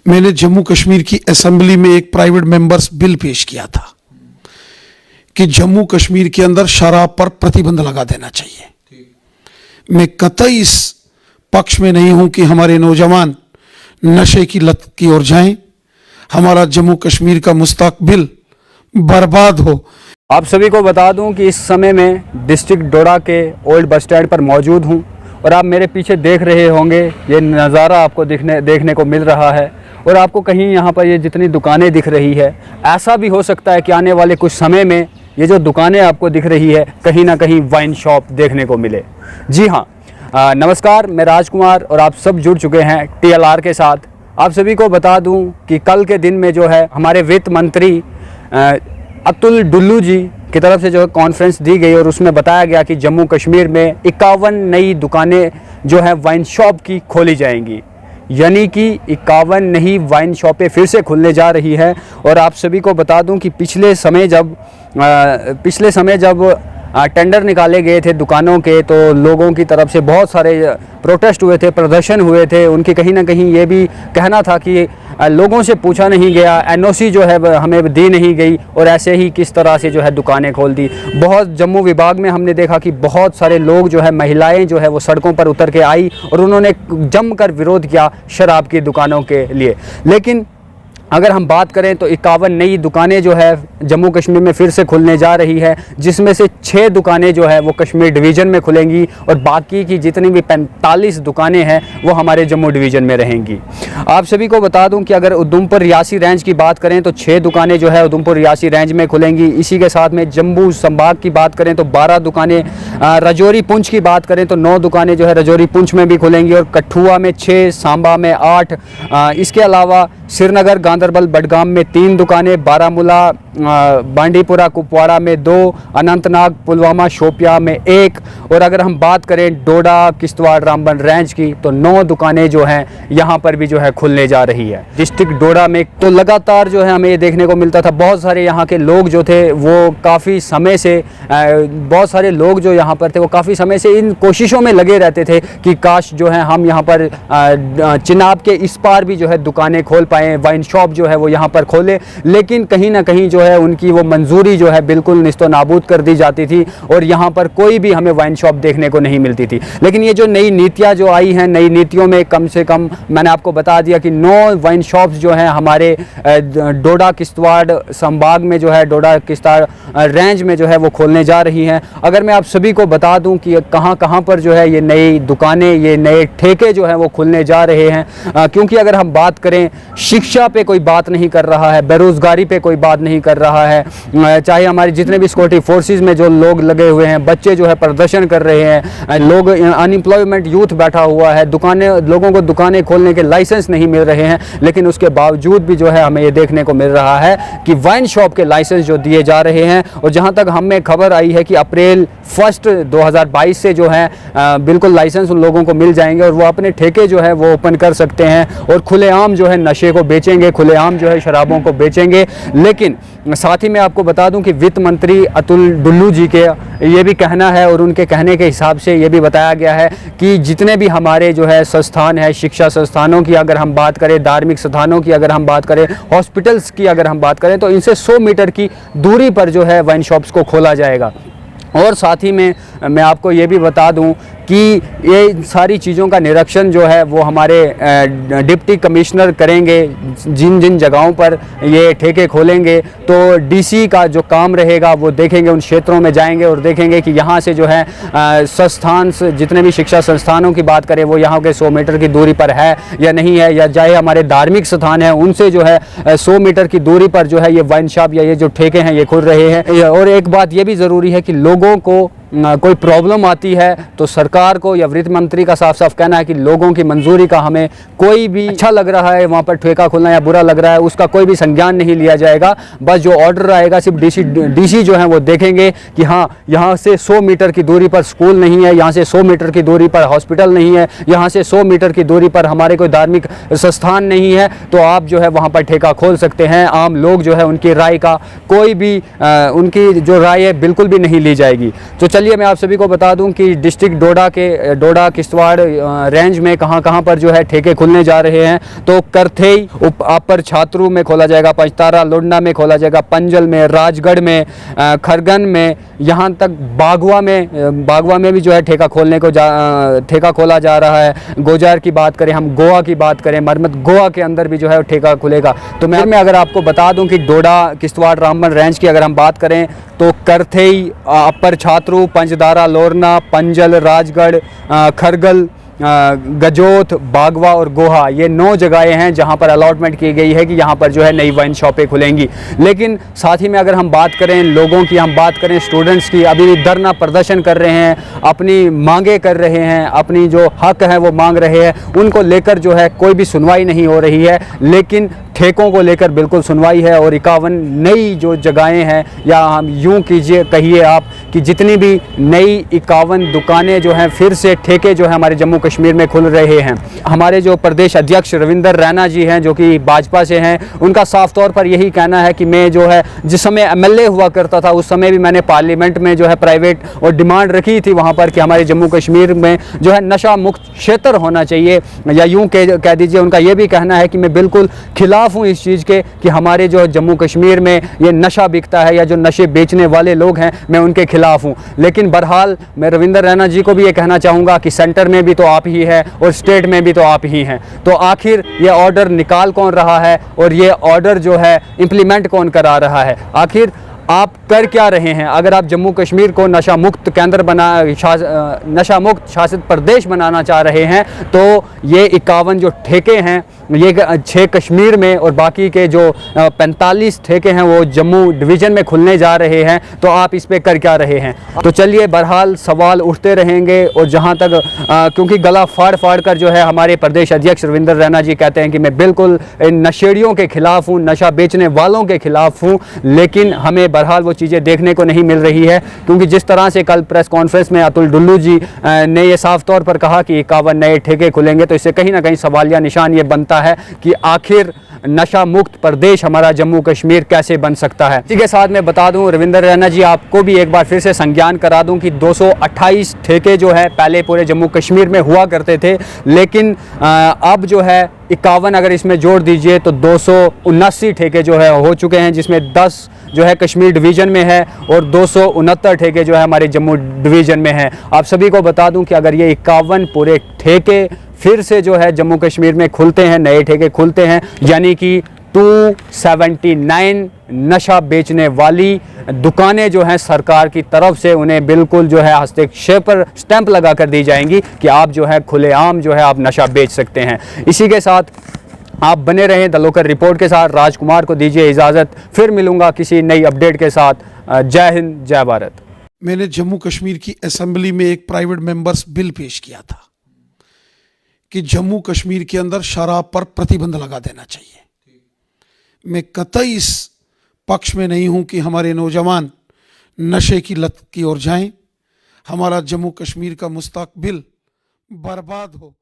मैंने जम्मू कश्मीर की असेंबली में एक प्राइवेट मेंबर्स बिल पेश किया था कि जम्मू कश्मीर के अंदर शराब पर प्रतिबंध लगा देना चाहिए। मैं कतई इस पक्ष में नहीं हूं कि हमारे नौजवान नशे की लत की ओर जाएं, हमारा जम्मू कश्मीर का मुस्तकबिल बर्बाद हो। आप सभी को बता दूं कि इस समय मैं डिस्ट्रिक्ट डोडा के ओल्ड बस स्टैंड पर मौजूद हूं और आप मेरे पीछे देख रहे होंगे ये नज़ारा आपको देखने को मिल रहा है। और आपको कहीं यहाँ पर ये जितनी दुकानें दिख रही है, ऐसा भी हो सकता है कि आने वाले कुछ समय में ये जो दुकानें आपको दिख रही है कहीं ना कहीं वाइन शॉप देखने को मिले। जी हाँ, नमस्कार, मैं राजकुमार और आप सब जुड़ चुके हैं TLR के साथ। आप सभी को बता दूं कि कल के दिन में जो है हमारे वित्त मंत्री अतुल डुल्लू जी की तरफ से जो है कॉन्फ्रेंस दी गई और उसमें बताया गया कि जम्मू कश्मीर में 51 नई दुकानें जो है वाइन शॉप की खोली जाएंगी, यानी कि 51 नई वाइन शॉपें फिर से खुलने जा रही है। और आप सभी को बता दूं कि पिछले समय जब टेंडर निकाले गए थे दुकानों के, तो लोगों की तरफ से बहुत सारे प्रोटेस्ट हुए थे, प्रदर्शन हुए थे। उनकी कहीं ना कहीं ये भी कहना था कि लोगों से पूछा नहीं गया, NOC जो है हमें दी नहीं गई और ऐसे ही किस तरह से जो है दुकानें खोल दी। बहुत जम्मू विभाग में हमने देखा कि बहुत सारे लोग जो है, महिलाएं जो है वो सड़कों पर उतर के आई और उन्होंने जमकर विरोध किया शराब की दुकानों के लिए। लेकिन अगर हम बात करें तो 51 नई दुकानें जो है जम्मू कश्मीर में फिर से खुलने जा रही है, जिसमें से 6 दुकानें जो है वो कश्मीर डिवीज़न में खुलेंगी और बाकी की जितनी भी 45 दुकानें हैं वो हमारे जम्मू डिवीज़न में रहेंगी। आप सभी को बता दूं कि अगर उधमपुर रियासी रेंज की बात करें तो 6 दुकानें जो है उधमपुर रियासी रेंज में खुलेंगी। इसी के साथ में जम्मू संभाग की बात करें तो 12 दुकानें, राजौरी पुंछ की बात करें तो 9 दुकानें जो है राजौरी पुंछ में भी खुलेंगी और कठुआ में 6, सांबा में 8। इसके अलावा श्रीनगर, गांधरबल, बडगाम में 3 दुकानें, बारामूला, बांडीपुरा, कुपवाड़ा में 2, अनंतनाग, पुलवामा, शोपिया में 1। और अगर हम बात करें डोडा, किश्तवाड़, रामबन रेंज की तो 9 दुकानें जो हैं यहाँ पर भी जो है खुलने जा रही है। डिस्ट्रिक्ट डोडा में तो लगातार जो है हमें ये देखने को मिलता था, बहुत सारे यहाँ के लोग जो थे वो काफ़ी समय से बहुत सारे लोग जो यहाँ पर थे वो काफ़ी समय से इन कोशिशों में लगे रहते थे कि काश जो है हम यहाँ पर चिनाब के इस पार भी जो है दुकानें खोल पाएँ, वाइन शॉप जो है वो यहाँ पर खोले। लेकिन कहीं ना कहीं जो है उनकी वो मंजूरी जो है बिल्कुल निस्तो नाबूद कर दी जाती थी और यहाँ पर कोई भी हमें वाइन शॉप देखने को नहीं मिलती थी। लेकिन ये जो नई नीतियाँ जो आई हैं, नई नीतियों में कम से कम मैंने आपको बता दिया कि 9 वाइन शॉप्स जो हैं हमारे डोडा किश्तवाड़ संभाग में जो है, डोडा किश्तवाड़ रेंज में जो है वो खोलने जा रही हैं। अगर मैं आप सभी को बता दूं कि कहाँ कहाँ पर जो है ये नई दुकानें, ये नए ठेके जो हैं वो खुलने जा रहे हैं, क्योंकि अगर हम बात करें शिक्षा पे कोई बात नहीं कर रहा है, बेरोज़गारी पे कोई बात नहीं कर रहा है, चाहे हमारे जितने भी सिक्योरिटी फोर्सेस में जो लोग लगे हुए हैं, बच्चे जो है प्रदर्शन कर रहे हैं, लोग अनएम्प्लॉयमेंट यूथ बैठा हुआ है, लोगों को दुकानें खोलने के लाइसेंस नहीं मिल रहे हैं, लेकिन उसके बावजूद भी जो है हमें ये देखने को मिल रहा है कि वाइन शॉप के लाइसेंस जो दिए जा रहे हैं। और जहाँ तक हमें खबर आई है कि अप्रैल 1 2022 से जो है बिल्कुल लाइसेंस उन लोगों को मिल जाएंगे और वो अपने ठेके जो है वो ओपन कर सकते हैं और खुलेआम जो है नशे को बेचेंगे, खुलेआम जो है शराबों को बेचेंगे। लेकिन साथ ही मैं आपको बता दूं कि वित्त मंत्री अतुल डुल्लू जी के ये भी कहना है और उनके कहने के हिसाब से ये भी बताया गया है कि जितने भी हमारे जो है संस्थान है, शिक्षा संस्थानों की अगर हम बात करें, धार्मिक स्थानों की अगर हम बात करें, हॉस्पिटल्स की अगर हम बात करें, तो इनसे 100 मीटर की दूरी पर जो है वाइन शॉप्स को खोला जाएगा। और साथ ही में मैं आपको ये भी बता दूं कि ये सारी चीज़ों का निरीक्षण जो है वो हमारे डिप्टी कमिश्नर करेंगे। जिन जिन जगहों पर ये ठेके खोलेंगे तो DC का जो काम रहेगा वो देखेंगे, उन क्षेत्रों में जाएंगे और देखेंगे कि यहाँ से जो है संस्थान, जितने भी शिक्षा संस्थानों की बात करें वो यहाँ के 100 मीटर की दूरी पर है या नहीं है, या चाहे हमारे धार्मिक स्थान हैं उनसे जो है 100 मीटर की दूरी पर जो है ये वाइन शॉप या ये जो ठेके हैं ये खुल रहे हैं। और एक बात ये भी ज़रूरी है कि लोगों को कोई प्रॉब्लम आती है तो सरकार को या वित्त मंत्री का साफ साफ कहना है कि लोगों की मंजूरी का हमें कोई भी अच्छा लग रहा है वहाँ पर ठेका खोलना या बुरा लग रहा है उसका कोई भी संज्ञान नहीं लिया जाएगा। बस जो ऑर्डर आएगा सिर्फ DC जो है वो देखेंगे कि हाँ यहाँ से 100 मीटर की दूरी पर स्कूल नहीं है, यहाँ से 100 मीटर की दूरी पर हॉस्पिटल नहीं है, यहाँ से 100 मीटर की दूरी पर हमारे कोई धार्मिक संस्थान नहीं है, तो आप जो है वहाँ पर ठेका खोल सकते हैं। आम लोग जो है उनकी राय का कोई भी उनकी जो राय है बिल्कुल भी नहीं ली जाएगी। तो चलिए मैं आप सभी को बता दूं कि डिस्ट्रिक्ट डोडा किश्तवाड़ रेंज में कहां पर जो है ठेके खुलने जा रहे हैं। तो करथेई अपर छात्रू में खोला जाएगा, पंचतारा लोडना में खोला जाएगा, पंजल में, राजगढ़ में, खरगन में, यहाँ तक बागवा में भी जो है ठेका खोला जा रहा है। गोजार की बात करें, हम गोवा की बात करें, मरमत गोवा के अंदर भी जो है ठेका खुलेगा। तो मैं अगर आपको बता दूं कि डोडा किश्तवाड़ रामबन रेंज की अगर हम बात करें तो करथेई अपर छात्रू, पंचदारा लोरना, पंजल, राजगढ़, खरगल, गजोत, बागवा और गोहा, ये 9 जगहें हैं जहां पर अलॉटमेंट की गई है कि यहां पर जो है नई वाइन शॉपें खुलेंगी। लेकिन साथ ही में अगर हम बात करें लोगों की, हम बात करें स्टूडेंट्स की, अभी भी धरना प्रदर्शन कर रहे हैं, अपनी मांगे कर रहे हैं, अपनी जो हक है वो मांग रहे हैं, उनको लेकर जो है कोई भी सुनवाई नहीं हो रही है। लेकिन ठेकों को लेकर बिल्कुल सुनवाई है और 51 नई जो जगहें हैं, या हम यूँ कहिए आप कि जितनी भी नई 51 दुकानें जो हैं, फिर से ठेके जो हैं हमारे जम्मू कश्मीर में खुल रहे हैं। हमारे जो प्रदेश अध्यक्ष रविंदर रैना जी हैं जो कि भाजपा से हैं, उनका साफ तौर पर यही कहना है कि मैं जो है जिस समय एमएलए हुआ करता था उस समय भी मैंने पार्लियामेंट में जो है प्राइवेट और डिमांड रखी थी वहाँ पर कि हमारे जम्मू कश्मीर में जो है नशा मुक्त क्षेत्र होना चाहिए, या यूँ कह दीजिए उनका ये भी कहना है कि मैं बिल्कुल खिलाफ हूँ इस चीज़ के कि हमारे जो जम्मू कश्मीर में ये नशा बिकता है या जो नशे बेचने वाले लोग हैं मैं उनके खिलाफ हूँ। लेकिन बहरहाल मैं रविंदर रैना जी को भी ये कहना चाहूँगा कि सेंटर में भी तो आप ही है और स्टेट में भी तो आप ही हैं, तो आखिर ये ऑर्डर निकाल कौन रहा है और ये ऑर्डर जो है इम्प्लीमेंट कौन करा रहा है, आखिर आप कर क्या रहे हैं? अगर आप जम्मू कश्मीर को नशा मुक्त नशा मुक्त शासित प्रदेश बनाना चाह रहे हैं तो ये 51 जो ठेके हैं, ये 6 कश्मीर में और बाकी के जो 45 ठेके हैं वो जम्मू डिवीज़न में खुलने जा रहे हैं, तो आप इस पे कर क्या रहे हैं? तो चलिए बहरहाल सवाल उठते रहेंगे और जहां तक क्योंकि गला फाड़ कर जो है हमारे प्रदेश अध्यक्ष रविंदर रैना जी कहते हैं कि मैं बिल्कुल इन नशेड़ियों के खिलाफ हूँ, नशा बेचने वालों के खिलाफ हूँ, लेकिन हमें बहरहाल वो चीज़ें देखने को नहीं मिल रही है। क्योंकि जिस तरह से कल प्रेस कॉन्फ्रेंस में अतुल डुल्लू जी ने ये साफ तौर पर कहा कि 51 नए ठेके खुलेंगे, तो इससे कहीं ना कहीं सवालिया निशान ये बनता है कि आखिर नशा मुक्त प्रदेश हमारा जम्मू कश्मीर कैसे बन सकता है। इसी के साथ मैं बता दूं रविंदर रैना जी, आपको भी एक बार फिर से संज्ञान करा दूं कि 228 ठेके जो है पहले पूरे जम्मू कश्मीर में हुआ करते थे, लेकिन अब जो है 51 अगर इसमें जोड़ दीजिए तो 279 ठेके जो है हो चुके हैं, जिसमें 10 जो है कश्मीर डिवीज़न में है और 269 ठेके जो है हमारे जम्मू डिवीज़न में है। आप सभी को बता दूं कि अगर ये 51 पूरे ठेके फिर से जो है जम्मू कश्मीर में खुलते हैं, नए ठेके खुलते हैं, यानी कि 279 नशा बेचने वाली दुकानें जो हैं सरकार की तरफ से उन्हें बिल्कुल जो है हस्तक्षेप पर स्टैंप लगा कर दी जाएंगी कि आप जो है खुलेआम जो है आप नशा बेच सकते हैं। इसी के साथ आप बने रहें द लोकल रिपोर्ट के साथ। राजकुमार को दीजिए इजाज़त, फिर मिलूंगा किसी नई अपडेट के साथ। जय हिंद, जय भारत। मैंने जम्मू कश्मीर की असेंबली में एक प्राइवेट मेंबर्स बिल पेश किया था कि जम्मू कश्मीर के अंदर शराब पर प्रतिबंध लगा देना चाहिए। मैं कतई इस पक्ष में नहीं हूं कि हमारे नौजवान नशे की लत की ओर जाएं, हमारा जम्मू कश्मीर का मुस्तकबिल बर्बाद हो।